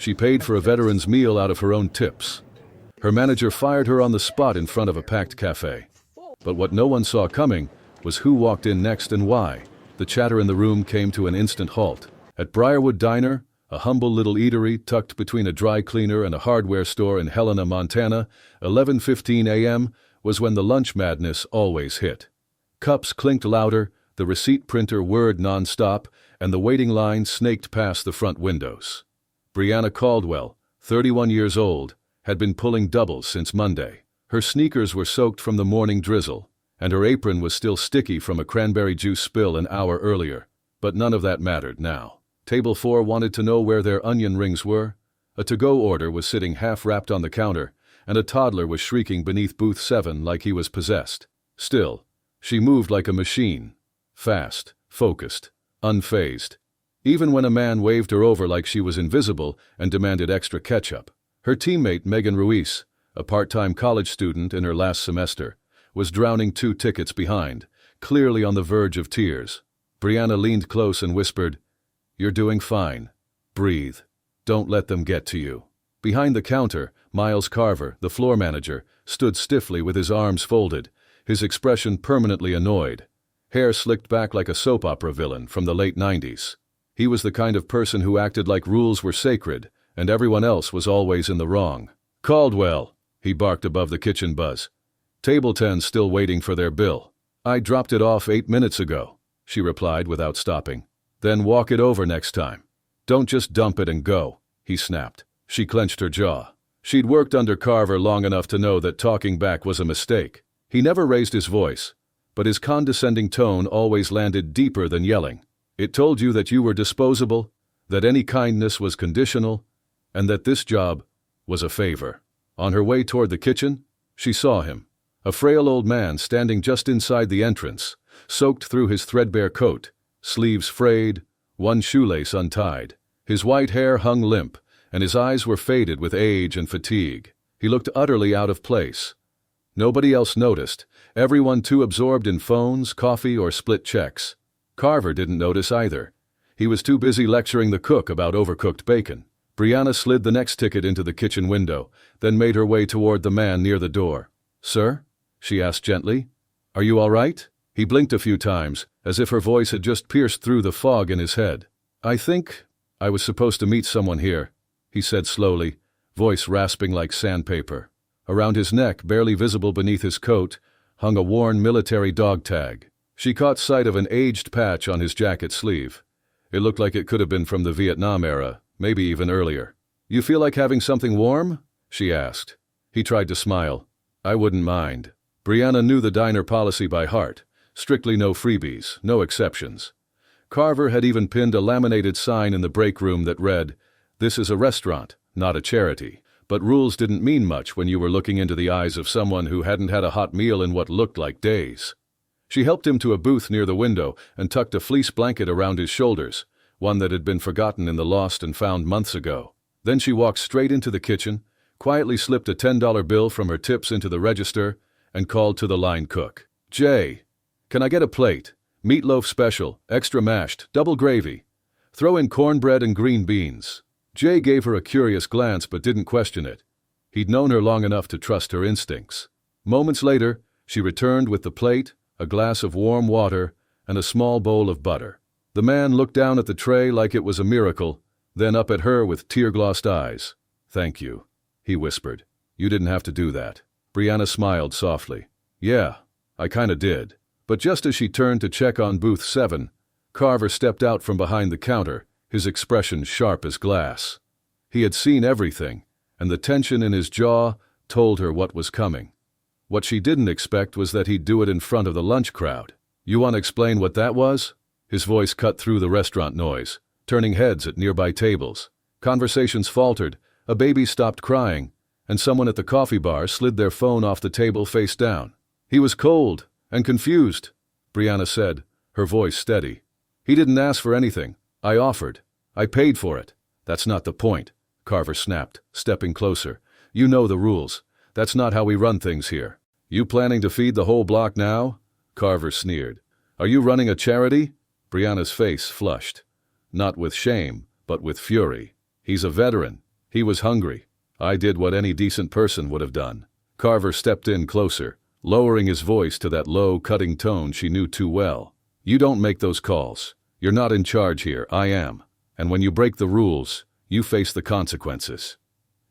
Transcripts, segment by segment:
She paid for a veteran's meal out of her own tips. Her manager fired her on the spot in front of a packed cafe. But what no one saw coming was who walked in next and why. The chatter in the room came to an instant halt. At Briarwood Diner, a humble little eatery tucked between a dry cleaner and a hardware store in Helena, Montana, 11:15 a.m. was when the lunch madness always hit. Cups clinked louder, the receipt printer whirred non-stop, and the waiting line snaked past the front windows. Brianna Caldwell, 31 years old, had been pulling doubles since Monday. Her sneakers were soaked from the morning drizzle, and her apron was still sticky from a cranberry juice spill an hour earlier. But none of that mattered now. Table 4 wanted to know where their onion rings were. A to-go order was sitting half-wrapped on the counter, and a toddler was shrieking beneath booth 7 like he was possessed. Still, she moved like a machine. Fast, focused, unfazed. Even when a man waved her over like she was invisible and demanded extra ketchup. Her teammate Megan Ruiz, a part-time college student in her last semester, was drowning 2 tickets behind, clearly on the verge of tears. Brianna leaned close and whispered, "You're doing fine. Breathe. Don't let them get to you." Behind the counter, Miles Carver, the floor manager, stood stiffly with his arms folded, his expression permanently annoyed. Hair slicked back like a soap opera villain from the late 90s. He was the kind of person who acted like rules were sacred, and everyone else was always in the wrong. "Caldwell," he barked above the kitchen buzz. "Table 10's still waiting for their bill." "I dropped it off 8 minutes ago," she replied without stopping. "Then walk it over next time. Don't just dump it and go," he snapped. She clenched her jaw. She'd worked under Carver long enough to know that talking back was a mistake. He never raised his voice, but his condescending tone always landed deeper than yelling. "It told you that you were disposable, that any kindness was conditional, and that this job was a favor." On her way toward the kitchen, she saw him, a frail old man standing just inside the entrance, soaked through his threadbare coat, sleeves frayed, one shoelace untied. His white hair hung limp, and his eyes were faded with age and fatigue. He looked utterly out of place. Nobody else noticed, everyone too absorbed in phones, coffee, or split checks. Carver didn't notice either. He was too busy lecturing the cook about overcooked bacon. Brianna slid the next ticket into the kitchen window, then made her way toward the man near the door. "Sir?" she asked gently. "Are you all right?" He blinked a few times, as if her voice had just pierced through the fog in his head. "I think I was supposed to meet someone here," he said slowly, voice rasping like sandpaper. Around his neck, barely visible beneath his coat, hung a worn military dog tag. She caught sight of an aged patch on his jacket sleeve. It looked like it could have been from the Vietnam era, maybe even earlier. "You feel like having something warm?" she asked. He tried to smile. "I wouldn't mind." Brianna knew the diner policy by heart. Strictly no freebies, no exceptions. Carver had even pinned a laminated sign in the break room that read, "This is a restaurant, not a charity." But rules didn't mean much when you were looking into the eyes of someone who hadn't had a hot meal in what looked like days. She helped him to a booth near the window and tucked a fleece blanket around his shoulders, one that had been forgotten in the lost and found months ago. Then she walked straight into the kitchen, quietly slipped a $10 bill from her tips into the register, and called to the line cook. "Jay, can I get a plate? Meatloaf special, extra mashed, double gravy. Throw in cornbread and green beans." Jay gave her a curious glance but didn't question it. He'd known her long enough to trust her instincts. Moments later, she returned with the plate, a glass of warm water, and a small bowl of butter. The man looked down at the tray like it was a miracle, then up at her with tear-glossed eyes. "Thank you," he whispered. "You didn't have to do that." Brianna smiled softly. "Yeah, I kinda did." But just as she turned to check on booth 7, Carver stepped out from behind the counter, his expression sharp as glass. He had seen everything, and the tension in his jaw told her what was coming. What she didn't expect was that he'd do it in front of the lunch crowd. "You want to explain what that was?" His voice cut through the restaurant noise, turning heads at nearby tables. Conversations faltered, a baby stopped crying, and someone at the coffee bar slid their phone off the table face down. "He was cold and confused," Brianna said, her voice steady. "He didn't ask for anything. I offered. I paid for it." "That's not the point," Carver snapped, stepping closer. "You know the rules. That's not how we run things here." "You planning to feed the whole block now?" Carver sneered. "Are you running a charity?" Brianna's face flushed. Not with shame, but with fury. "He's a veteran. He was hungry. I did what any decent person would have done. Carver stepped in closer, lowering his voice to that low, cutting tone she knew too well. You don't make those calls. You're not in charge here, I am. And when you break the rules, you face the consequences.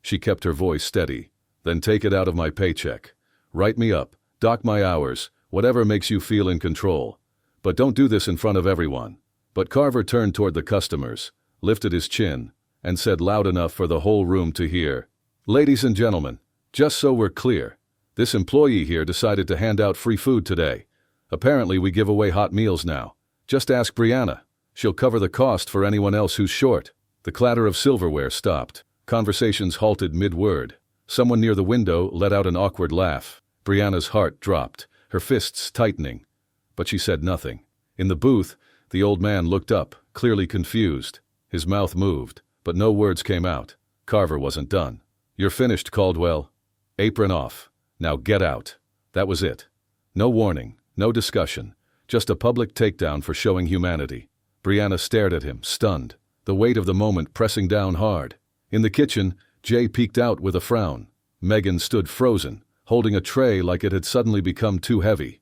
She kept her voice steady. Then take it out of my paycheck. Write me up, dock my hours, whatever makes you feel in control. But don't do this in front of everyone. But Carver turned toward the customers, lifted his chin, and said loud enough for the whole room to hear, "Ladies and gentlemen, just so we're clear, this employee here decided to hand out free food today. Apparently we give away hot meals now. Just ask Brianna. She'll cover the cost for anyone else who's short." The clatter of silverware stopped. Conversations halted mid-word. Someone near the window let out an awkward laugh. Brianna's heart dropped, her fists tightening. But she said nothing. In the booth, the old man looked up, clearly confused. His mouth moved, but no words came out. Carver wasn't done. "You're finished, Caldwell. Apron off. Now get out." That was it. No warning, no discussion, just a public takedown for showing humanity. Brianna stared at him, stunned, the weight of the moment pressing down hard. In the kitchen, Jay peeked out with a frown. Megan stood frozen, holding a tray like it had suddenly become too heavy.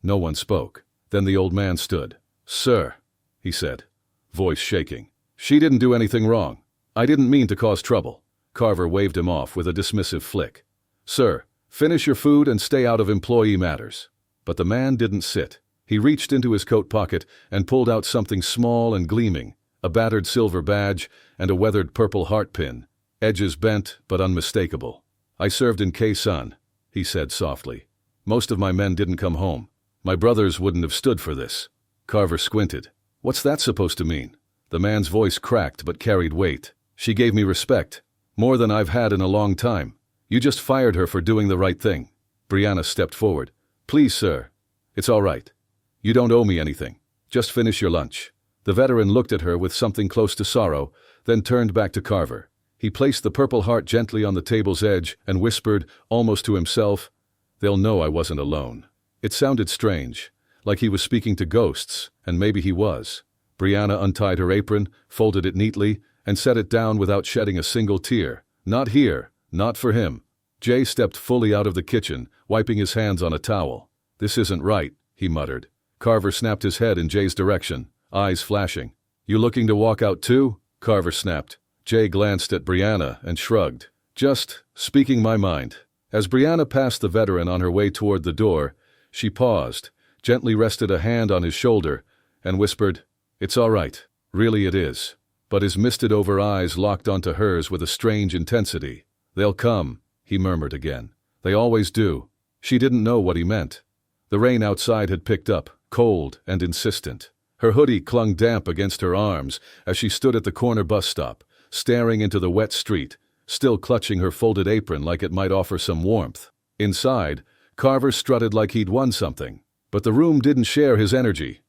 No one spoke. Then the old man stood. "Sir," he said, voice shaking. "She didn't do anything wrong. I didn't mean to cause trouble." Carver waved him off with a dismissive flick. "Sir, finish your food and stay out of employee matters." But the man didn't sit. He reached into his coat pocket and pulled out something small and gleaming, a battered silver badge and a weathered purple heart pin, edges bent but unmistakable. "I served in Khe-Sanh," he said softly. "Most of my men didn't come home. My brothers wouldn't have stood for this." Carver squinted. "What's that supposed to mean?" The man's voice cracked but carried weight. "She gave me respect, more than I've had in a long time. You just fired her for doing the right thing." Brianna stepped forward. "Please, sir. It's all right. You don't owe me anything. Just finish your lunch." The veteran looked at her with something close to sorrow, then turned back to Carver. He placed the purple heart gently on the table's edge and whispered, almost to himself, "They'll know I wasn't alone." It sounded strange, like he was speaking to ghosts, and maybe he was. Brianna untied her apron, folded it neatly, and set it down without shedding a single tear. Not here, not for him. Jay stepped fully out of the kitchen, wiping his hands on a towel. "This isn't right," he muttered. Carver snapped his head in Jay's direction, eyes flashing. "You looking to walk out too?" Carver snapped. Jay glanced at Brianna and shrugged. "Just speaking my mind." As Brianna passed the veteran on her way toward the door, she paused, gently rested a hand on his shoulder, and whispered, "It's all right. Really it is." But his misted-over eyes locked onto hers with a strange intensity. "They'll come," he murmured again. "They always do." She didn't know what he meant. The rain outside had picked up, cold and insistent. Her hoodie clung damp against her arms as she stood at the corner bus stop, staring into the wet street, still clutching her folded apron like it might offer some warmth. Inside, Carver strutted like he'd won something. But the room didn't share his energy.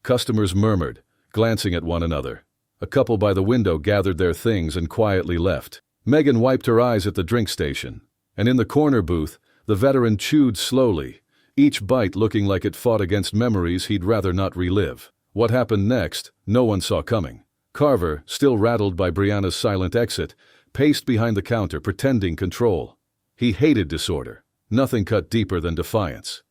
Customers murmured, glancing at one another. A couple by the window gathered their things and quietly left. Megan wiped her eyes at the drink station. And in the corner booth, the veteran chewed slowly, each bite looking like it fought against memories he'd rather not relive. What happened next, no one saw coming. Carver, still rattled by Brianna's silent exit, paced behind the counter, pretending control. He hated disorder. Nothing cut deeper than defiance.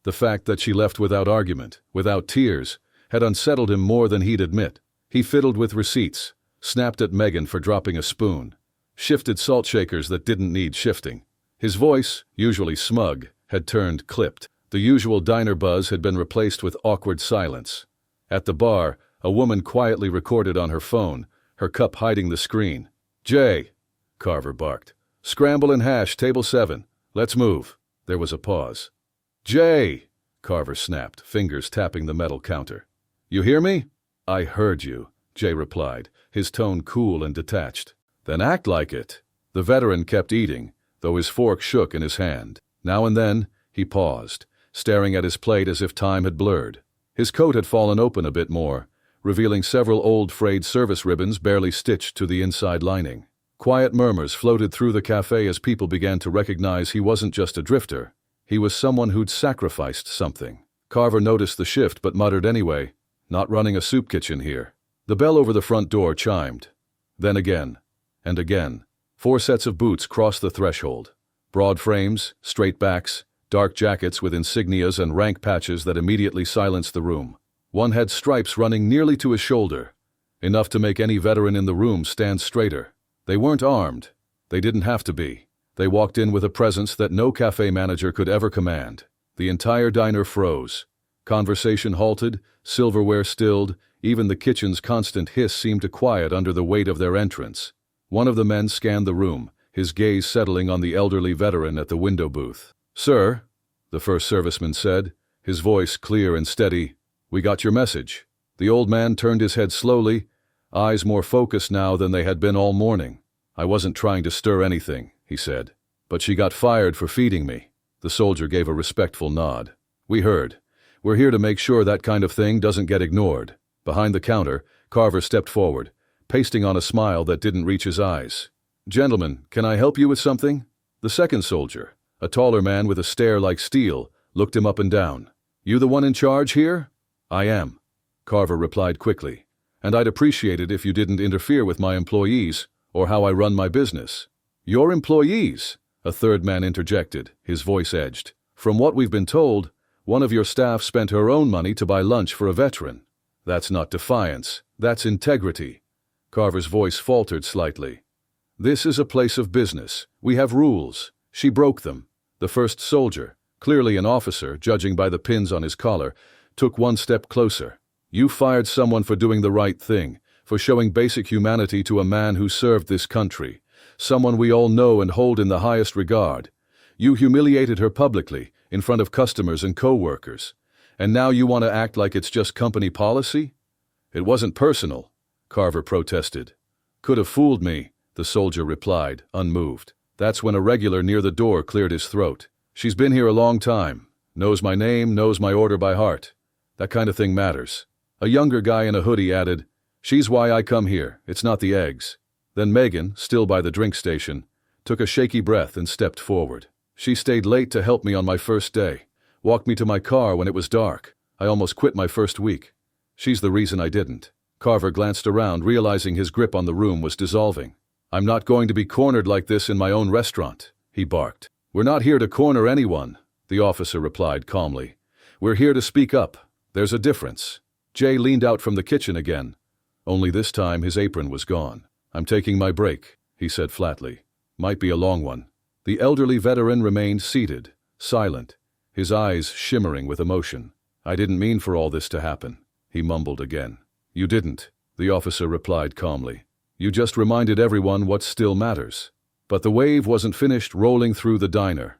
The fact that she left without argument, without tears, had unsettled him more than he'd admit. He fiddled with receipts, snapped at Megan for dropping a spoon, shifted salt shakers that didn't need shifting. His voice, usually smug, had turned clipped. The usual diner buzz had been replaced with awkward silence. At the bar, a woman quietly recorded on her phone, her cup hiding the screen. "Jay," Carver barked. "Scramble and hash, table 7. Let's move." There was a pause. "Jay," Carver snapped, fingers tapping the metal counter. "You hear me?" "I heard you," Jay replied, his tone cool and detached. "Then act like it." The veteran kept eating, though his fork shook in his hand. Now and then, he paused, staring at his plate as if time had blurred. His coat had fallen open a bit more, revealing several old frayed service ribbons barely stitched to the inside lining. Quiet murmurs floated through the cafe as people began to recognize he wasn't just a drifter. He was someone who'd sacrificed something. Carver noticed the shift but muttered anyway, "Not running a soup kitchen here." The bell over the front door chimed. Then again, and again. 4 sets of boots crossed the threshold. Broad frames, straight backs, dark jackets with insignias and rank patches that immediately silenced the room. One had stripes running nearly to his shoulder, enough to make any veteran in the room stand straighter. They weren't armed. They didn't have to be. They walked in with a presence that no cafe manager could ever command. The entire diner froze. Conversation halted, silverware stilled, even the kitchen's constant hiss seemed to quiet under the weight of their entrance. One of the men scanned the room, his gaze settling on the elderly veteran at the window booth. "Sir," the first serviceman said, his voice clear and steady, "we got your message." The old man turned his head slowly, eyes more focused now than they had been all morning. "I wasn't trying to stir anything," he said. "But she got fired for feeding me." The soldier gave a respectful nod. "We heard. We're here to make sure that kind of thing doesn't get ignored." Behind the counter, Carver stepped forward, pasting on a smile that didn't reach his eyes. "Gentlemen, can I help you with something?" The second soldier, a taller man with a stare like steel, looked him up and down. "You the one in charge here?" "I am," Carver replied quickly. "And I'd appreciate it if you didn't interfere with my employees or how I run my business." "Your employees?" a third man interjected, his voice edged. "From what we've been told, one of your staff spent her own money to buy lunch for a veteran. That's not defiance, that's integrity." Carver's voice faltered slightly. "This is a place of business. We have rules. She broke them." The first soldier, clearly an officer, judging by the pins on his collar, took one step closer. "You fired someone for doing the right thing, for showing basic humanity to a man who served this country, someone we all know and hold in the highest regard. You humiliated her publicly, in front of customers and co-workers. And now you want to act like it's just company policy?" "It wasn't personal," Carver protested. "Could have fooled me," the soldier replied, unmoved. That's when a regular near the door cleared his throat. "She's been here a long time, knows my name, knows my order by heart. That kind of thing matters." A younger guy in a hoodie added, "She's why I come here, it's not the eggs." Then Megan, still by the drink station, took a shaky breath and stepped forward. "She stayed late to help me on my first day, walked me to my car when it was dark. I almost quit my first week. She's the reason I didn't." Carver glanced around, realizing his grip on the room was dissolving. "I'm not going to be cornered like this in my own restaurant," he barked. "We're not here to corner anyone," the officer replied calmly. "We're here to speak up. There's a difference." Jay leaned out from the kitchen again. Only this time his apron was gone. "I'm taking my break," he said flatly. "Might be a long one." The elderly veteran remained seated, silent, his eyes shimmering with emotion. "I didn't mean for all this to happen," he mumbled again. "You didn't," the officer replied calmly. "You just reminded everyone what still matters." But the wave wasn't finished rolling through the diner.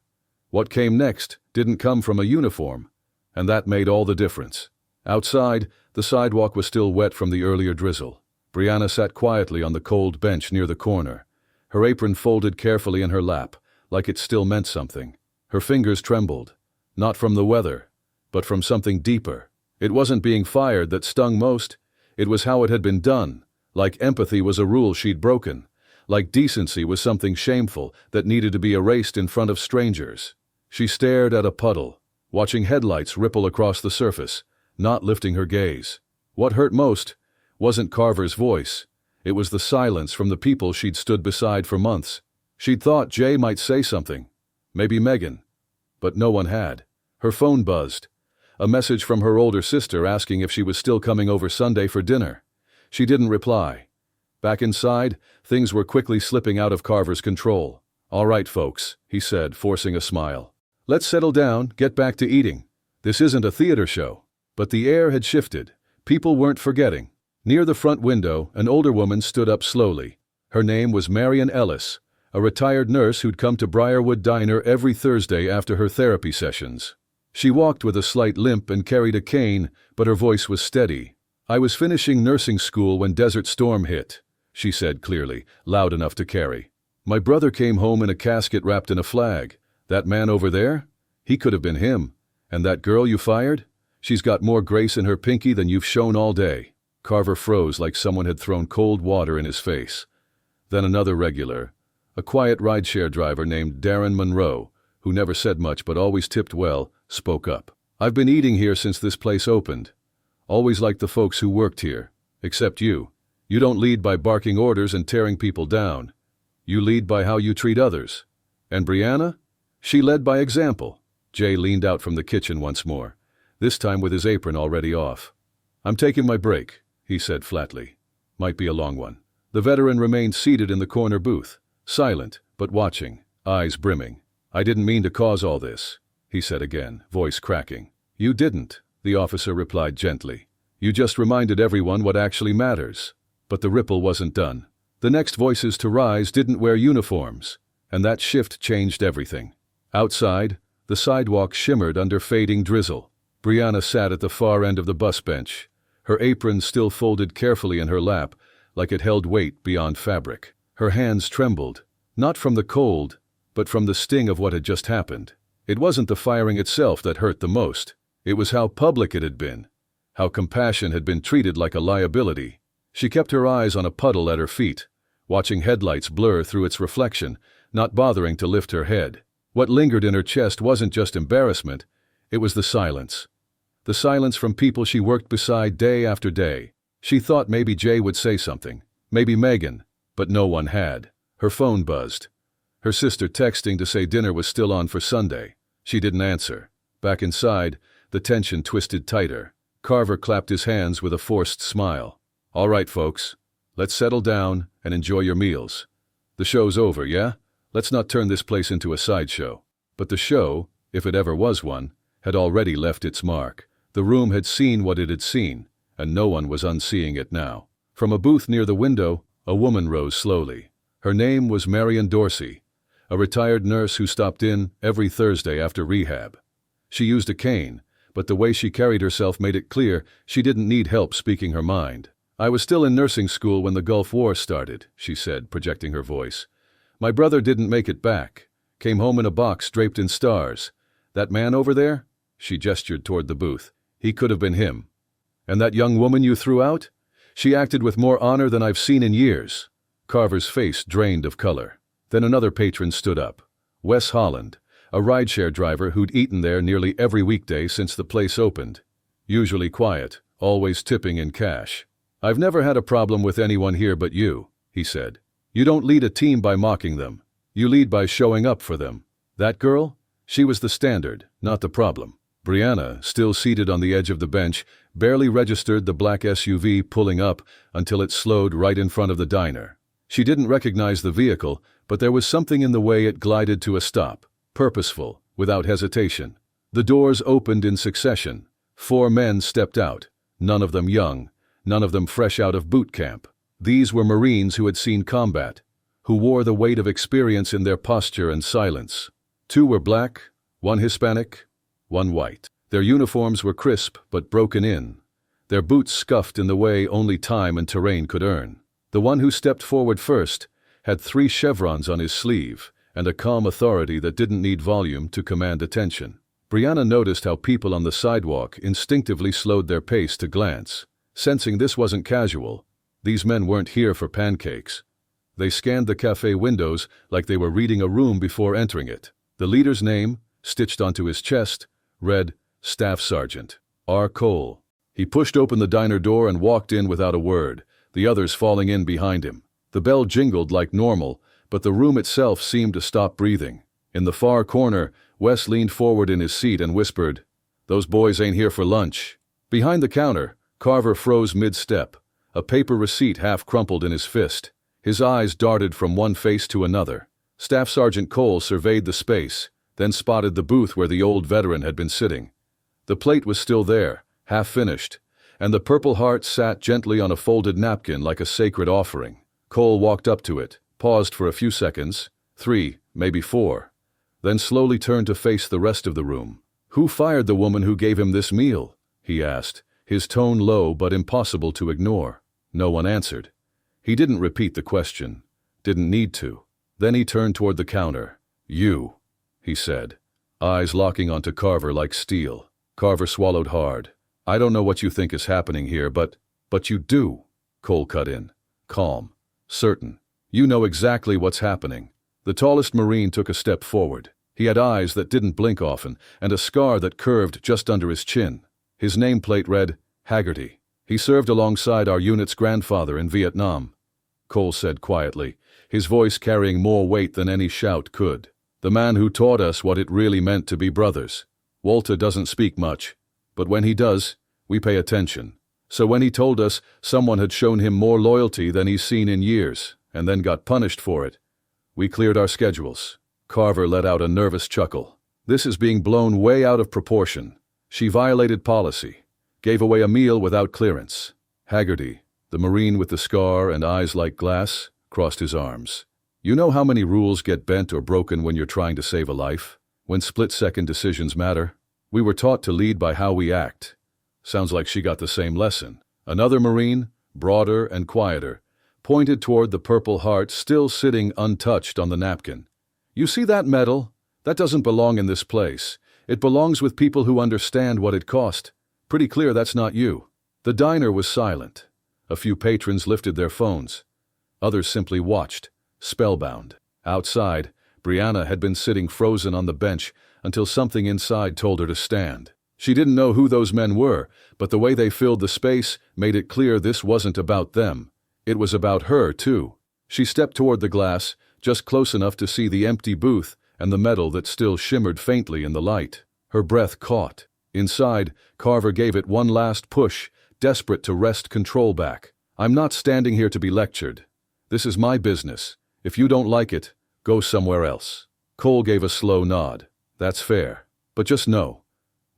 What came next didn't come from a uniform, and that made all the difference. Outside, the sidewalk was still wet from the earlier drizzle. Brianna sat quietly on the cold bench near the corner, her apron folded carefully in her lap, like it still meant something. Her fingers trembled, not from the weather, but from something deeper. It wasn't being fired that stung most, it was how it had been done, like empathy was a rule she'd broken, like decency was something shameful that needed to be erased in front of strangers. She stared at a puddle, watching headlights ripple across the surface, not lifting her gaze. What hurt most wasn't Carver's voice, it was the silence from the people she'd stood beside for months. She'd thought Jay might say something, maybe Megan, but no one had. Her phone buzzed, a message from her older sister asking if she was still coming over Sunday for dinner. She didn't reply. Back inside, things were quickly slipping out of Carver's control. "All right, folks," he said, forcing a smile. "Let's settle down, get back to eating. This isn't a theater show." But the air had shifted. People weren't forgetting. Near the front window, an older woman stood up slowly. Her name was Marion Ellis, a retired nurse who'd come to Briarwood Diner every Thursday after her therapy sessions. She walked with a slight limp and carried a cane, but her voice was steady. "I was finishing nursing school when Desert Storm hit," she said clearly, loud enough to carry. "My brother came home in a casket wrapped in a flag. That man over there? He could have been him. And that girl you fired? She's got more grace in her pinky than you've shown all day." Carver froze like someone had thrown cold water in his face. Then another regular, a quiet rideshare driver named Darren Monroe, who never said much but always tipped well, spoke up. "I've been eating here since this place opened. Always liked the folks who worked here. Except you. You don't lead by barking orders and tearing people down. You lead by how you treat others. And Brianna? She led by example. Jay leaned out from the kitchen once more, this time with his apron already off. I'm taking my break, he said flatly. Might be a long one. The veteran remained seated in the corner booth, silent, but watching, eyes brimming. I didn't mean to cause all this, he said again, voice cracking. You didn't, the officer replied gently. You just reminded everyone what actually matters. But the ripple wasn't done. The next voices to rise didn't wear uniforms, and that shift changed everything. Outside, the sidewalk shimmered under fading drizzle. Brianna sat at the far end of the bus bench, her apron still folded carefully in her lap, like it held weight beyond fabric. Her hands trembled, not from the cold, but from the sting of what had just happened. It wasn't the firing itself that hurt the most. It was how public it had been, how compassion had been treated like a liability. She kept her eyes on a puddle at her feet, watching headlights blur through its reflection, not bothering to lift her head. What lingered in her chest wasn't just embarrassment, it was the silence. The silence from people she worked beside day after day. She thought maybe Jay would say something, maybe Megan, but no one had. Her phone buzzed. Her sister texting to say dinner was still on for Sunday. She didn't answer. Back inside, the tension twisted tighter. Carver clapped his hands with a forced smile. All right, folks. Let's settle down and enjoy your meals. The show's over, yeah? Let's not turn this place into a sideshow. But the show, if it ever was one, had already left its mark. The room had seen what it had seen, and no one was unseeing it now. From a booth near the window, a woman rose slowly. Her name was Marion Dorsey, a retired nurse who stopped in every Thursday after rehab. She used a cane, but the way she carried herself made it clear she didn't need help speaking her mind. I was still in nursing school when the Gulf War started, she said, projecting her voice. My brother didn't make it back. Came home in a box draped in stars. That man over there? She gestured toward the booth. He could have been him. And that young woman you threw out? She acted with more honor than I've seen in years. Carver's face drained of color. Then another patron stood up. Wes Holland, a rideshare driver who'd eaten there nearly every weekday since the place opened. Usually quiet, always tipping in cash. I've never had a problem with anyone here but you, he said. You don't lead a team by mocking them. You lead by showing up for them. That girl? She was the standard, not the problem. Brianna, still seated on the edge of the bench, barely registered the black SUV pulling up until it slowed right in front of the diner. She didn't recognize the vehicle, but there was something in the way it glided to a stop, purposeful, without hesitation. The doors opened in succession. 4 men stepped out, none of them young, none of them fresh out of boot camp. These were Marines who had seen combat, who wore the weight of experience in their posture and silence. 2 were black, 1 Hispanic, 1 white. Their uniforms were crisp but broken in, their boots scuffed in the way only time and terrain could earn. The one who stepped forward first had 3 chevrons on his sleeve and a calm authority that didn't need volume to command attention. Brianna noticed how people on the sidewalk instinctively slowed their pace to glance, sensing this wasn't casual. These men weren't here for pancakes. They scanned the cafe windows like they were reading a room before entering it. The leader's name, stitched onto his chest, read Staff Sergeant R. Cole. He pushed open the diner door and walked in without a word, the others falling in behind him. The bell jingled like normal, but the room itself seemed to stop breathing. In the far corner, Wes leaned forward in his seat and whispered, "Those boys ain't here for lunch." Behind the counter, Carver froze mid-step, a paper receipt half crumpled in his fist. His eyes darted from one face to another. Staff Sergeant Cole surveyed the space, then spotted the booth where the old veteran had been sitting. The plate was still there, half finished, and the Purple Heart sat gently on a folded napkin like a sacred offering. Cole walked up to it, paused for a few seconds, 3, maybe 4, then slowly turned to face the rest of the room. "Who fired the woman who gave him this meal?" he asked, his tone low but impossible to ignore. No one answered. He didn't repeat the question, didn't need to. Then he turned toward the counter. "You," he said, eyes locking onto Carver like steel. Carver swallowed hard. "I don't know what you think is happening here, but you do," Cole cut in. Calm, certain. "You know exactly what's happening." The tallest Marine took a step forward. He had eyes that didn't blink often, and a scar that curved just under his chin. His nameplate read, Haggerty. "He served alongside our unit's grandfather in Vietnam," Cole said quietly, his voice carrying more weight than any shout could. "The man who taught us what it really meant to be brothers. Walter doesn't speak much, but when he does, we pay attention. So when he told us someone had shown him more loyalty than he's seen in years, and then got punished for it, we cleared our schedules." Carver let out a nervous chuckle. "This is being blown way out of proportion. She violated policy, gave away a meal without clearance." Haggerty, the Marine with the scar and eyes like glass, crossed his arms. "You know how many rules get bent or broken when you're trying to save a life? When split-second decisions matter? We were taught to lead by how we act." Sounds like she got the same lesson. Another Marine, broader and quieter, pointed toward the Purple Heart still sitting untouched on the napkin. "You see that medal? That doesn't belong in this place. It belongs with people who understand what it cost. Pretty clear that's not you." The diner was silent. A few patrons lifted their phones. Others simply watched, spellbound. Outside, Brianna had been sitting frozen on the bench until something inside told her to stand. She didn't know who those men were, but the way they filled the space made it clear this wasn't about them. It was about her, too. She stepped toward the glass, just close enough to see the empty booth and the metal that still shimmered faintly in the light. Her breath caught. Inside, Carver gave it one last push, desperate to wrest control back. "I'm not standing here to be lectured. This is my business. If you don't like it, go somewhere else." Cole gave a slow nod. "That's fair. But just know,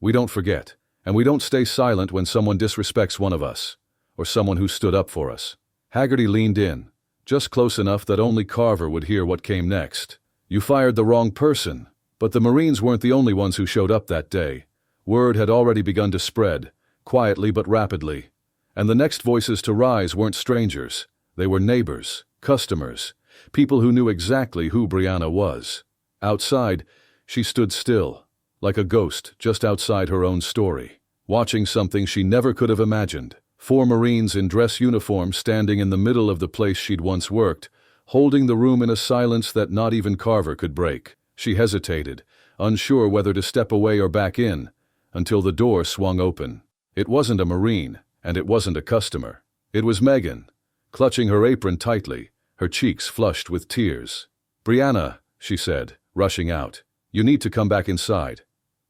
we don't forget, and we don't stay silent when someone disrespects one of us, or someone who stood up for us." Haggerty leaned in, just close enough that only Carver would hear what came next. "You fired the wrong person." But the Marines weren't the only ones who showed up that day. Word had already begun to spread, quietly but rapidly. And the next voices to rise weren't strangers. They were neighbors, customers, people who knew exactly who Brianna was. Outside, she stood still, like a ghost just outside her own story, watching something she never could have imagined. 4 Marines in dress uniform standing in the middle of the place she'd once worked, holding the room in a silence that not even Carver could break. She hesitated, unsure whether to step away or back in, until the door swung open. It wasn't a Marine, and it wasn't a customer. It was Megan, clutching her apron tightly, her cheeks flushed with tears. "Brianna," she said, rushing out, "you need to come back inside.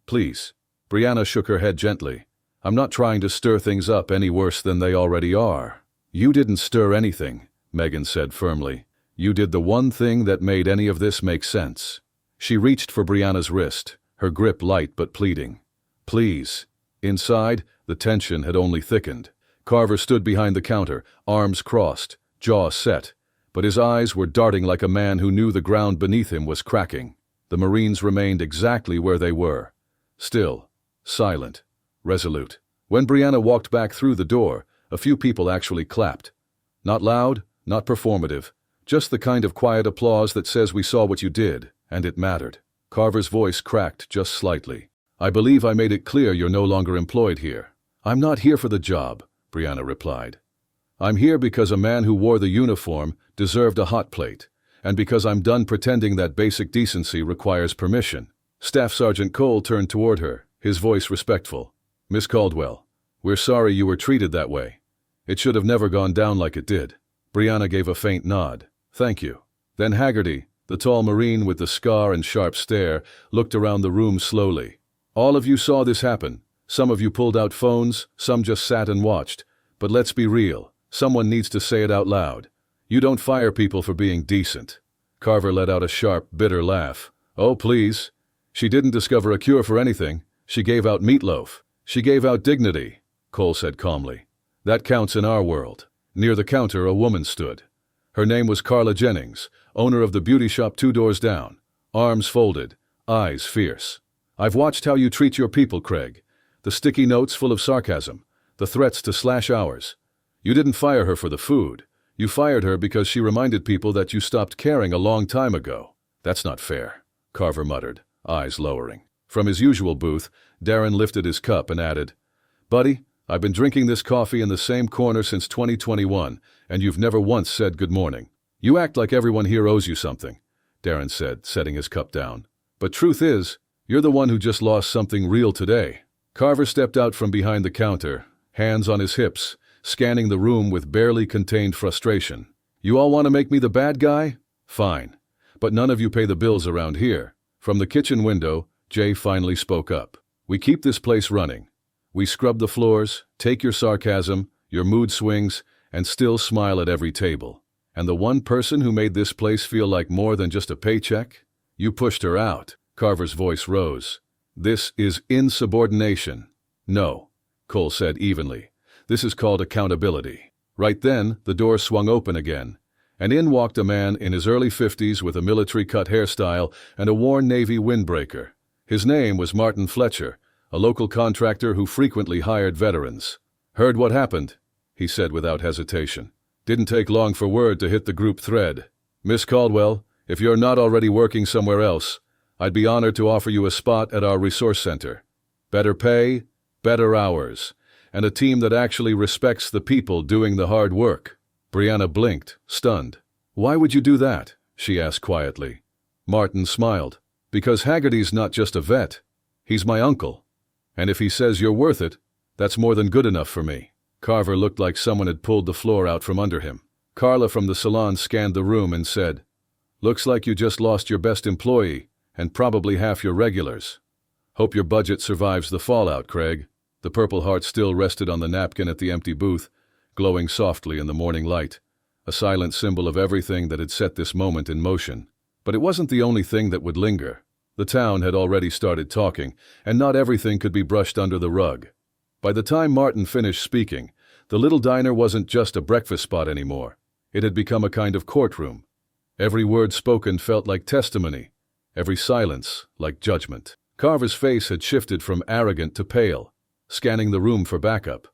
Please." Brianna shook her head gently. "I'm not trying to stir things up any worse than they already are." "You didn't stir anything," Megan said firmly. "You did the one thing that made any of this make sense." She reached for Brianna's wrist, her grip light but pleading. "Please." Inside, the tension had only thickened. Carver stood behind the counter, arms crossed, jaw set, but his eyes were darting like a man who knew the ground beneath him was cracking. The Marines remained exactly where they were, still, silent, resolute. When Brianna walked back through the door, a few people actually clapped. Not loud, not performative, just the kind of quiet applause that says we saw what you did, and it mattered. Carver's voice cracked just slightly. "I believe I made it clear you're no longer employed here." "I'm not here for the job," Brianna replied. "I'm here because a man who wore the uniform deserved a hot plate, and because I'm done pretending that basic decency requires permission." Staff Sergeant Cole turned toward her, his voice respectful. "Miss Caldwell, we're sorry you were treated that way. It should have never gone down like it did." Brianna gave a faint nod. "Thank you." Then Haggerty, the tall Marine with the scar and sharp stare, looked around the room slowly. "All of you saw this happen. Some of you pulled out phones, some just sat and watched. But let's be real. Someone needs to say it out loud. You don't fire people for being decent." Carver let out a sharp, bitter laugh. "Oh, please. She didn't discover a cure for anything. She gave out meatloaf. She gave out dignity," Cole said calmly. "That counts in our world." Near the counter, a woman stood. Her name was Carla Jennings, owner of the beauty shop 2 doors down. Arms folded, eyes fierce. "I've watched how you treat your people, Craig. The sticky notes full of sarcasm, the threats to slash hours. You didn't fire her for the food. You fired her because she reminded people that you stopped caring a long time ago." "That's not fair," Carver muttered, eyes lowering. From his usual booth, Darren lifted his cup and added, "Buddy, I've been drinking this coffee in the same corner since 2021, and you've never once said good morning." "You act like everyone here owes you something," Darren said, setting his cup down. "But truth is, you're the one who just lost something real today." Carver stepped out from behind the counter, hands on his hips, scanning the room with barely contained frustration. "You all want to make me the bad guy? Fine. But none of you pay the bills around here. From the kitchen window, Jay finally spoke up. We keep this place running. We scrub the floors, take your sarcasm, your mood swings, and still smile at every table. And the one person who made this place feel like more than just a paycheck? You pushed her out. Carver's voice rose. This is insubordination. No, Cole said evenly. This is called accountability. Right then, the door swung open again, and in walked a man in his early 50s with a military-cut hairstyle and a worn Navy windbreaker. His name was Martin Fletcher, a local contractor who frequently hired veterans. Heard what happened, he said without hesitation. Didn't take long for word to hit the group thread. Miss Caldwell, if you're not already working somewhere else, I'd be honored to offer you a spot at our resource center. Better pay, better hours, and a team that actually respects the people doing the hard work. Brianna blinked, stunned. Why would you do that? She asked quietly. Martin smiled. Because Haggerty's not just a vet. He's my uncle. And if he says you're worth it, that's more than good enough for me. Carver looked like someone had pulled the floor out from under him. Carla from the salon scanned the room and said, Looks like you just lost your best employee, and probably half your regulars. Hope your budget survives the fallout, Craig. The Purple Heart still rested on the napkin at the empty booth, glowing softly in the morning light, a silent symbol of everything that had set this moment in motion. But it wasn't the only thing that would linger. The town had already started talking, and not everything could be brushed under the rug. By the time Martin finished speaking, the little diner wasn't just a breakfast spot anymore. It had become a kind of courtroom. Every word spoken felt like testimony, every silence like judgment. Carver's face had shifted from arrogant to pale, scanning the room for backup.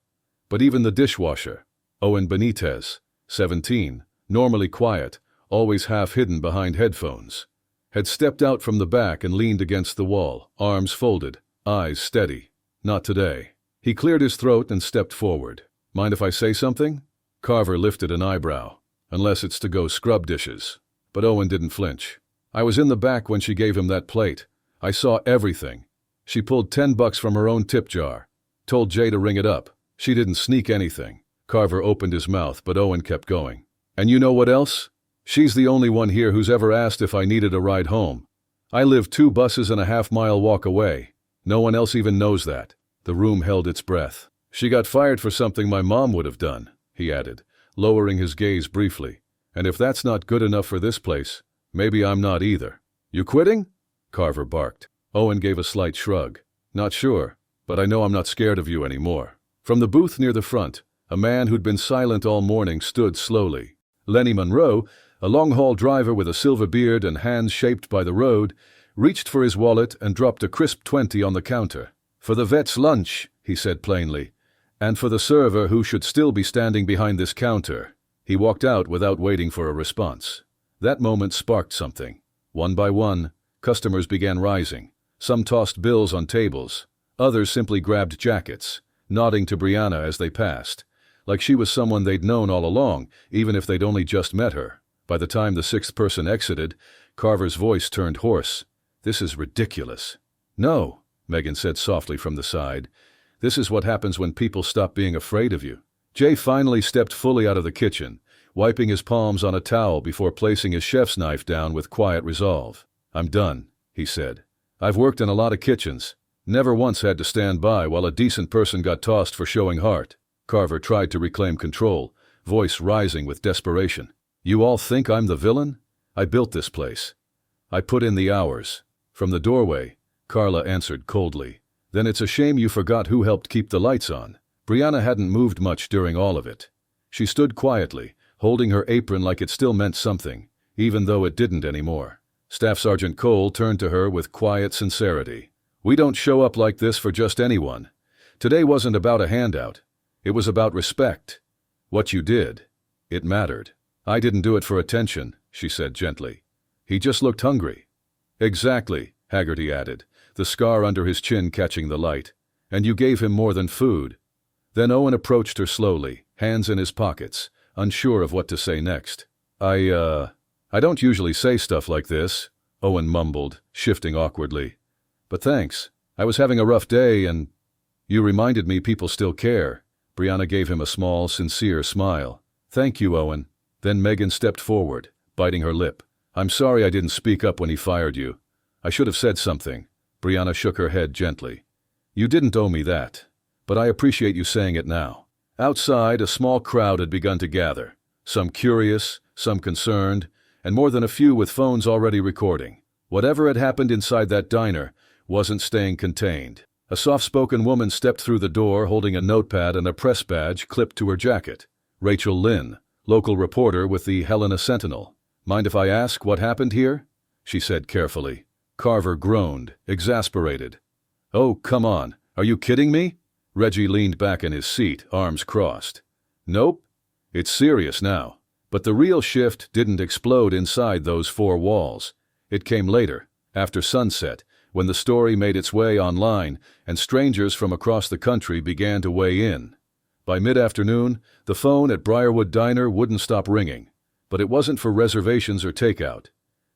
But even the dishwasher, Owen Benitez, 17, normally quiet, always half hidden behind headphones, had stepped out from the back and leaned against the wall, arms folded, eyes steady. Not today. He cleared his throat and stepped forward. Mind if I say something? Carver lifted an eyebrow. Unless it's to go scrub dishes. But Owen didn't flinch. I was in the back when she gave him that plate. I saw everything. She pulled $10 from her own tip jar. Told Jay to ring it up. She didn't sneak anything. Carver opened his mouth, but Owen kept going. And you know what else? She's the only one here who's ever asked if I needed a ride home. I live 2 buses and a half-mile walk away. No one else even knows that. The room held its breath. She got fired for something my mom would have done, he added, lowering his gaze briefly. And if that's not good enough for this place, maybe I'm not either. You quitting? Carver barked. Owen gave a slight shrug. Not sure, but I know I'm not scared of you anymore. From the booth near the front, a man who'd been silent all morning stood slowly. Lenny Monroe, a long-haul driver with a silver beard and hands shaped by the road, reached for his wallet and dropped a crisp 20 on the counter. For the vet's lunch, he said plainly, and for the server who should still be standing behind this counter. He walked out without waiting for a response. That moment sparked something. One by one, customers began rising. Some tossed bills on tables. Others simply grabbed jackets, nodding to Brianna as they passed, like she was someone they'd known all along, even if they'd only just met her. By the time the 6th person exited, Carver's voice turned hoarse. This is ridiculous. No, Megan said softly from the side. This is what happens when people stop being afraid of you. Jay finally stepped fully out of the kitchen, wiping his palms on a towel before placing his chef's knife down with quiet resolve. I'm done, he said. I've worked in a lot of kitchens. Never once had to stand by while a decent person got tossed for showing heart. Carver tried to reclaim control, voice rising with desperation. You all think I'm the villain? I built this place. I put in the hours. From the doorway, Carla answered coldly. Then it's a shame you forgot who helped keep the lights on. Brianna hadn't moved much during all of it. She stood quietly, holding her apron like it still meant something, even though it didn't anymore. Staff Sergeant Cole turned to her with quiet sincerity. We don't show up like this for just anyone. Today wasn't about a handout. It was about respect. What you did, it mattered. I didn't do it for attention, she said gently. He just looked hungry. Exactly, Haggerty added, the scar under his chin catching the light. And you gave him more than food. Then Owen approached her slowly, hands in his pockets, unsure of what to say next. I don't usually say stuff like this, Owen mumbled, shifting awkwardly. But thanks. I was having a rough day and... You reminded me people still care. Brianna gave him a small, sincere smile. Thank you, Owen. Then Megan stepped forward, biting her lip. I'm sorry I didn't speak up when he fired you. I should have said something. Brianna shook her head gently. You didn't owe me that, but I appreciate you saying it now. Outside, a small crowd had begun to gather, some curious, some concerned, and more than a few with phones already recording. Whatever had happened inside that diner wasn't staying contained. A soft-spoken woman stepped through the door holding a notepad and a press badge clipped to her jacket. Rachel Lynn, local reporter with the Helena Sentinel. Mind if I ask what happened here? She said carefully. Carver groaned, exasperated. Oh, come on. Are you kidding me? Reggie leaned back in his seat, arms crossed. Nope. It's serious now. But the real shift didn't explode inside those four walls. It came later, after sunset, when the story made its way online and strangers from across the country began to weigh in. By mid-afternoon, the phone at Briarwood Diner wouldn't stop ringing. But it wasn't for reservations or takeout.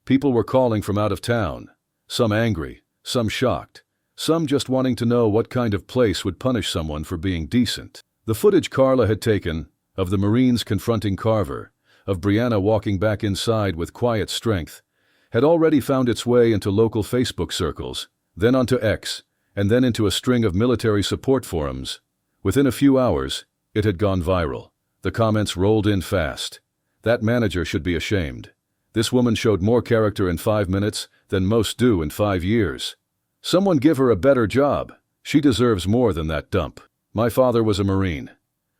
People were calling from out of town, some angry, some shocked, some just wanting to know what kind of place would punish someone for being decent. The footage Carla had taken of the Marines confronting Carver, of Brianna walking back inside with quiet strength, had already found its way into local Facebook circles, then onto X, and then into a string of military support forums. Within a few hours, it had gone viral. The comments rolled in fast. That manager should be ashamed. This woman showed more character in 5 minutes than most do in 5 years. Someone give her a better job. She deserves more than that dump. My father was a Marine.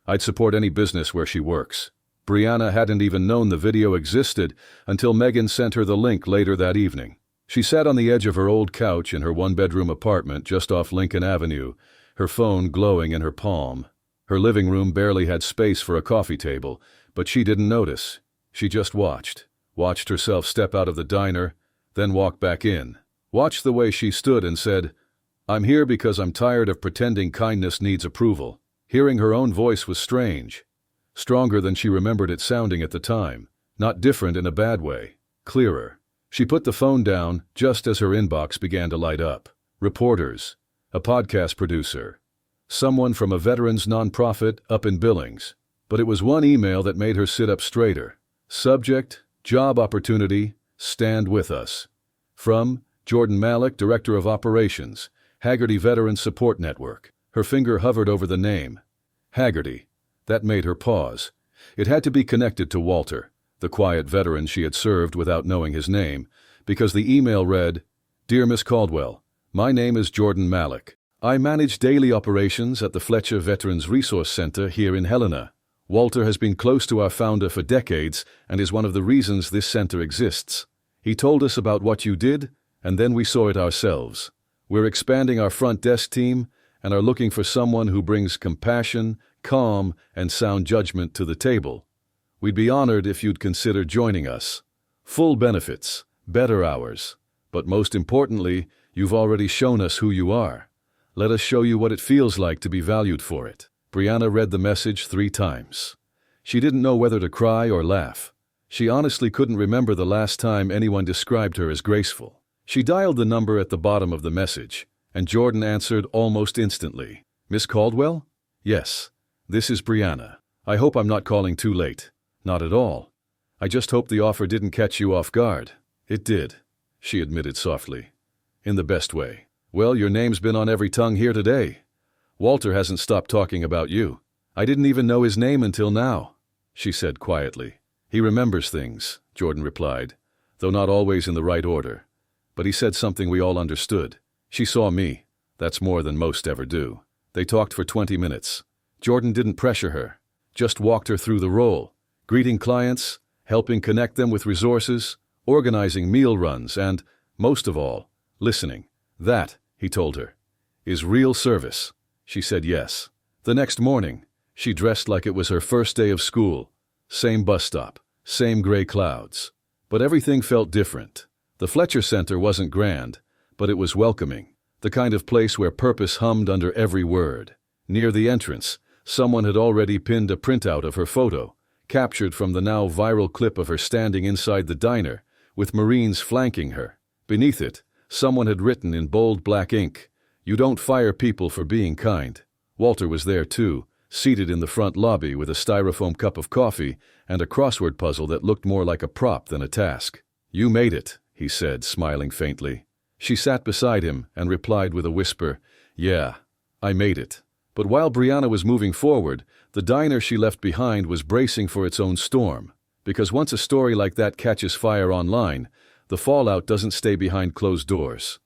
I'd support any business where she works. Brianna hadn't even known the video existed until Megan sent her the link later that evening. She sat on the edge of her old couch in her one-bedroom apartment just off Lincoln Avenue, her phone glowing in her palm. Her living room barely had space for a coffee table, but she didn't notice. She just watched herself step out of the diner, then walk back in. Watched the way she stood and said, I'm here because I'm tired of pretending kindness needs approval. Hearing her own voice was strange. Stronger than she remembered it sounding at the time. Not different in a bad way. Clearer. She put the phone down just as her inbox began to light up. Reporters. A podcast producer. Someone from a veterans nonprofit up in Billings. But it was one email that made her sit up straighter. Subject, job opportunity, stand with us. From Jordan Malik, Director of Operations, Haggerty Veterans Support Network. Her finger hovered over the name. Haggerty. That made her pause. It had to be connected to Walter, the quiet veteran she had served without knowing his name, because the email read, Dear Miss Caldwell, my name is Jordan Malik. I manage daily operations at the Fletcher Veterans Resource Center here in Helena. Walter has been close to our founder for decades and is one of the reasons this center exists. He told us about what you did, and then we saw it ourselves. We're expanding our front desk team and are looking for someone who brings compassion, calm, and sound judgment to the table. We'd be honored if you'd consider joining us. Full benefits, better hours. But most importantly, you've already shown us who you are. Let us show you what it feels like to be valued for it. Brianna read the message 3 times. She didn't know whether to cry or laugh. She honestly couldn't remember the last time anyone described her as graceful. She dialed the number at the bottom of the message, and Jordan answered almost instantly. Miss Caldwell? Yes. This is Brianna. I hope I'm not calling too late. Not at all. I just hope the offer didn't catch you off guard. It did, she admitted softly. In the best way. Well, your name's been on every tongue here today. Walter hasn't stopped talking about you. I didn't even know his name until now, she said quietly. He remembers things, Jordan replied, though not always in the right order. But he said something we all understood. She saw me. That's more than most ever do. They talked for 20 minutes. Jordan didn't pressure her, just walked her through the role, greeting clients, helping connect them with resources, organizing meal runs, and, most of all, listening. That, he told her, is real service. She said yes. The next morning, she dressed like it was her first day of school. Same bus stop, same gray clouds. But everything felt different. The Fletcher Center wasn't grand, but it was welcoming, the kind of place where purpose hummed under every word. Near the entrance, someone had already pinned a printout of her photo, captured from the now viral clip of her standing inside the diner, with Marines flanking her. Beneath it, someone had written in bold black ink, You don't fire people for being kind. Walter was there too, seated in the front lobby with a styrofoam cup of coffee and a crossword puzzle that looked more like a prop than a task. "You made it," he said, smiling faintly. She sat beside him and replied with a whisper, "Yeah, I made it." But while Brianna was moving forward, the diner she left behind was bracing for its own storm. Because once a story like that catches fire online, the fallout doesn't stay behind closed doors.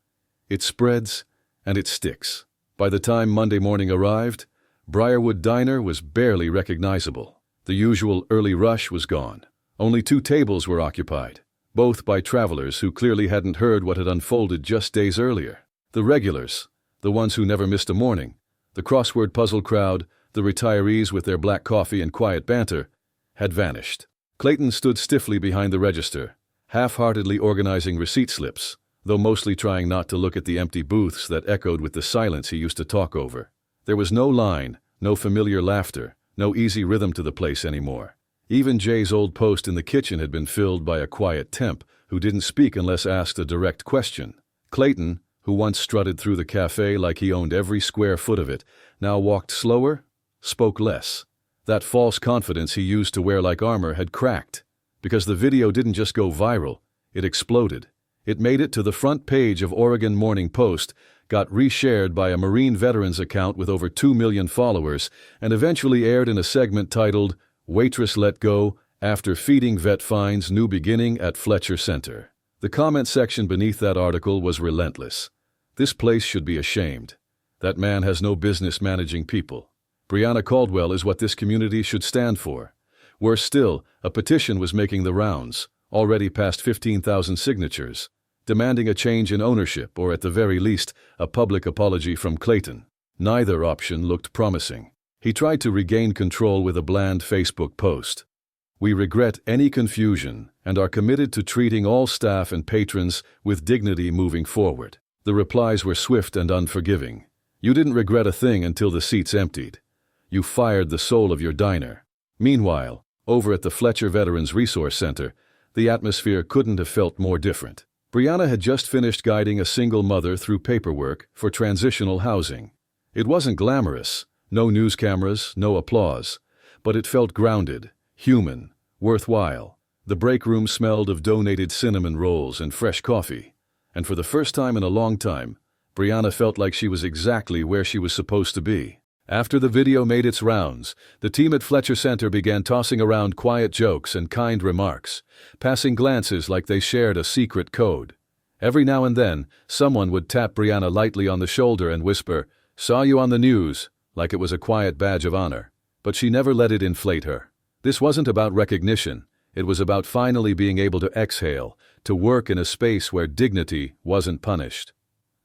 It spreads, and it sticks. By the time Monday morning arrived, Briarwood Diner was barely recognizable. The usual early rush was gone. Only 2 tables were occupied, both by travelers who clearly hadn't heard what had unfolded just days earlier. The regulars, the ones who never missed a morning, the crossword puzzle crowd, the retirees with their black coffee and quiet banter, had vanished. Clayton stood stiffly behind the register, half-heartedly organizing receipt slips, though mostly trying not to look at the empty booths that echoed with the silence he used to talk over. There was no line, no familiar laughter, no easy rhythm to the place anymore. Even Jay's old post in the kitchen had been filled by a quiet temp who didn't speak unless asked a direct question. Clayton, who once strutted through the cafe like he owned every square foot of it, now walked slower, spoke less. That false confidence he used to wear like armor had cracked, because the video didn't just go viral, it exploded. It made it to the front page of Oregon Morning Post, got reshared by a Marine Veterans account with over 2 million followers, and eventually aired in a segment titled, "Waitress Let Go, After Feeding Vet Finds New Beginning at Fletcher Center." The comment section beneath that article was relentless. "This place should be ashamed. That man has no business managing people. Brianna Caldwell is what this community should stand for." Worse still, a petition was making the rounds, already past 15,000 signatures, demanding a change in ownership or at the very least, a public apology from Clayton. Neither option looked promising. He tried to regain control with a bland Facebook post. "We regret any confusion and are committed to treating all staff and patrons with dignity moving forward." The replies were swift and unforgiving. "You didn't regret a thing until the seats emptied. You fired the soul of your diner." Meanwhile, over at the Fletcher Veterans Resource Center, the atmosphere couldn't have felt more different. Brianna had just finished guiding a single mother through paperwork for transitional housing. It wasn't glamorous, no news cameras, no applause, but it felt grounded, human, worthwhile. The break room smelled of donated cinnamon rolls and fresh coffee, and for the first time in a long time, Brianna felt like she was exactly where she was supposed to be. After the video made its rounds, the team at Fletcher Center began tossing around quiet jokes and kind remarks, passing glances like they shared a secret code. Every now and then, someone would tap Brianna lightly on the shoulder and whisper, "Saw you on the news," like it was a quiet badge of honor. But she never let it inflate her. This wasn't about recognition. It was about finally being able to exhale, to work in a space where dignity wasn't punished.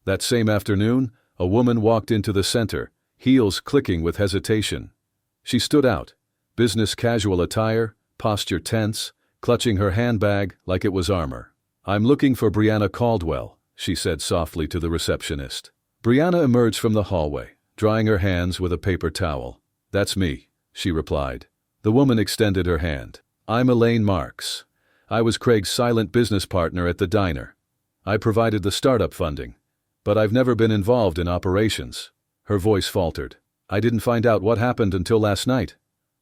That same afternoon, a woman walked into the center, heels clicking with hesitation. She stood out, business casual attire, posture tense, clutching her handbag like it was armor. "I'm looking for Brianna Caldwell," she said softly to the receptionist. Brianna emerged from the hallway, drying her hands with a paper towel. "That's me," she replied. The woman extended her hand. "I'm Elaine Marks. I was Craig's silent business partner at the diner. I provided the startup funding, but I've never been involved in operations." Her voice faltered. "I didn't find out what happened until last night.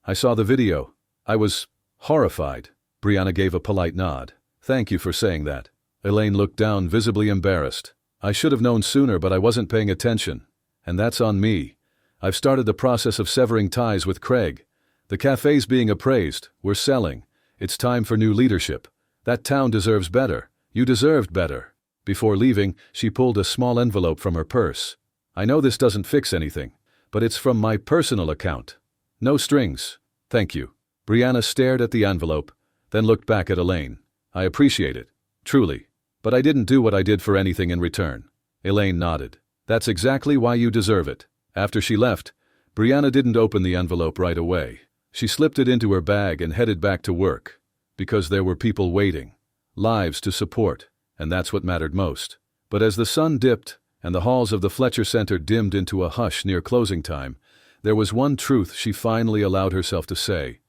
I saw the video. I was horrified." Brianna gave a polite nod. "Thank you for saying that." Elaine looked down, visibly embarrassed. "I should have known sooner, but I wasn't paying attention. And that's on me. I've started the process of severing ties with Craig. The cafe's being appraised. We're selling. It's time for new leadership. That town deserves better. You deserved better." Before leaving, she pulled a small envelope from her purse. "I know this doesn't fix anything, but it's from my personal account. No strings. Thank you." Brianna stared at the envelope, then looked back at Elaine. "I appreciate it. Truly. But I didn't do what I did for anything in return." Elaine nodded. "That's exactly why you deserve it." After she left, Brianna didn't open the envelope right away. She slipped it into her bag and headed back to work, because there were people waiting, lives to support, and that's what mattered most. But as the sun dipped, and the halls of the Fletcher Center dimmed into a hush near closing time, there was one truth she finally allowed herself to say,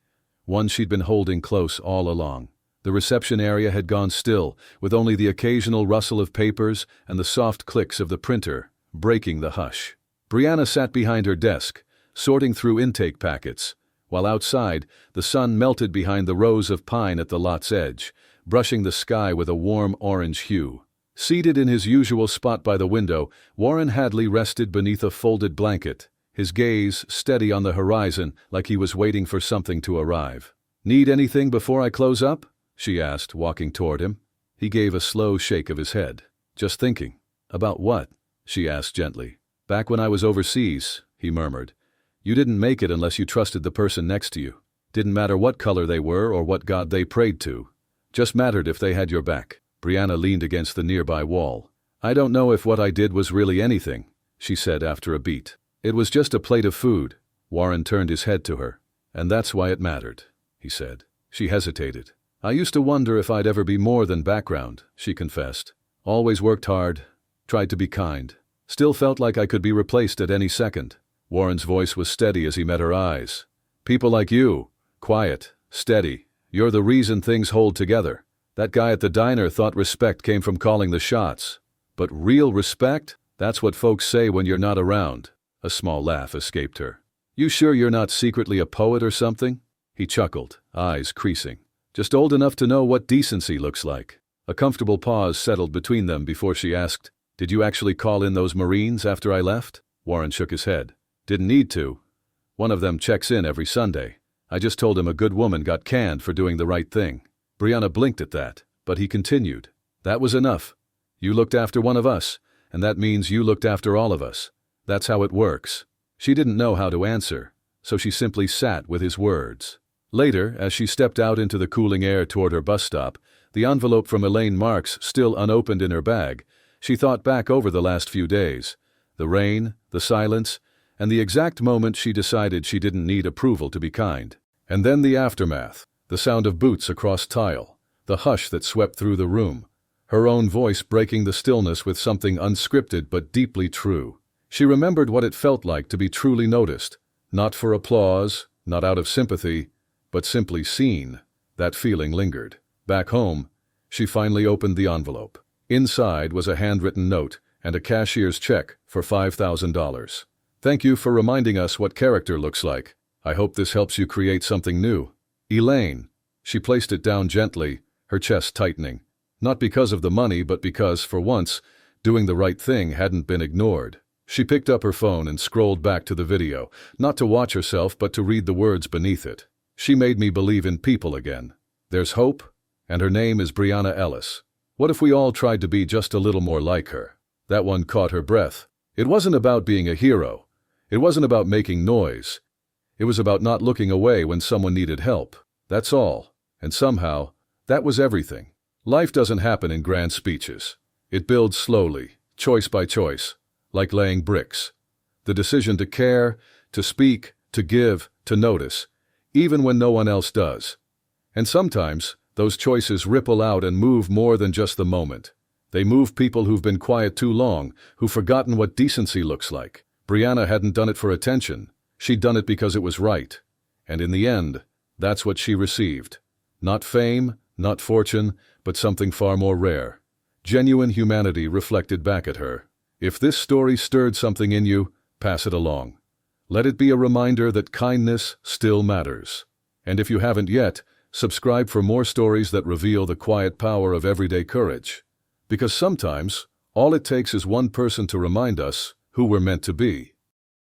one she'd been holding close all along. The reception area had gone still, with only the occasional rustle of papers and the soft clicks of the printer breaking the hush. Brianna sat behind her desk, sorting through intake packets, while outside, the sun melted behind the rows of pine at the lot's edge, brushing the sky with a warm orange hue. Seated in his usual spot by the window, Warren Hadley rested beneath a folded blanket, his gaze steady on the horizon like he was waiting for something to arrive. "Need anything before I close up?" she asked, walking toward him. He gave a slow shake of his head. "Just thinking." "About what?" she asked gently. "Back when I was overseas," he murmured. "You didn't make it unless you trusted the person next to you. Didn't matter what color they were or what god they prayed to. Just mattered if they had your back." Brianna leaned against the nearby wall. "I don't know if what I did was really anything," she said after a beat. "It was just a plate of food." Warren turned his head to her. "And that's why it mattered," he said. She hesitated. "I used to wonder if I'd ever be more than background," she confessed. "Always worked hard, tried to be kind. Still felt like I could be replaced at any second." Warren's voice was steady as he met her eyes. "People like you, quiet, steady, you're the reason things hold together. That guy at the diner thought respect came from calling the shots. But real respect? That's what folks say when you're not around." A small laugh escaped her. "You sure you're not secretly a poet or something?" He chuckled, eyes creasing. "Just old enough to know what decency looks like." A comfortable pause settled between them before she asked, "Did you actually call in those Marines after I left?" Warren shook his head. "Didn't need to. One of them checks in every Sunday. I just told him a good woman got canned for doing the right thing." Brianna blinked at that, but he continued. "That was enough. You looked after one of us, and that means you looked after all of us. That's how it works." She didn't know how to answer, so she simply sat with his words. Later, as she stepped out into the cooling air toward her bus stop, the envelope from Elaine Marks still unopened in her bag, she thought back over the last few days. The rain, the silence, and the exact moment she decided she didn't need approval to be kind. And then the aftermath, the sound of boots across tile, the hush that swept through the room, her own voice breaking the stillness with something unscripted but deeply true. She remembered what it felt like to be truly noticed, not for applause, not out of sympathy, but simply seen. That feeling lingered. Back home, she finally opened the envelope. Inside was a handwritten note and a cashier's check for $5,000. "Thank you for reminding us what character looks like. I hope this helps you create something new. Elaine." She placed it down gently, her chest tightening. Not because of the money, but because, for once, doing the right thing hadn't been ignored. She picked up her phone and scrolled back to the video, not to watch herself but to read the words beneath it. "She made me believe in people again. There's hope, and her name is Brianna Ellis. What if we all tried to be just a little more like her?" That one caught her breath. It wasn't about being a hero. It wasn't about making noise. It was about not looking away when someone needed help. That's all. And somehow, that was everything. Life doesn't happen in grand speeches. It builds slowly, choice by choice, like laying bricks. The decision to care, to speak, to give, to notice, even when no one else does. And sometimes, those choices ripple out and move more than just the moment. They move people who've been quiet too long, who've forgotten what decency looks like. Brianna hadn't done it for attention. She'd done it because it was right. And in the end, that's what she received. Not fame, not fortune, but something far more rare. Genuine humanity reflected back at her. If this story stirred something in you, pass it along. Let it be a reminder that kindness still matters. And if you haven't yet, subscribe for more stories that reveal the quiet power of everyday courage. Because sometimes, all it takes is one person to remind us who we're meant to be.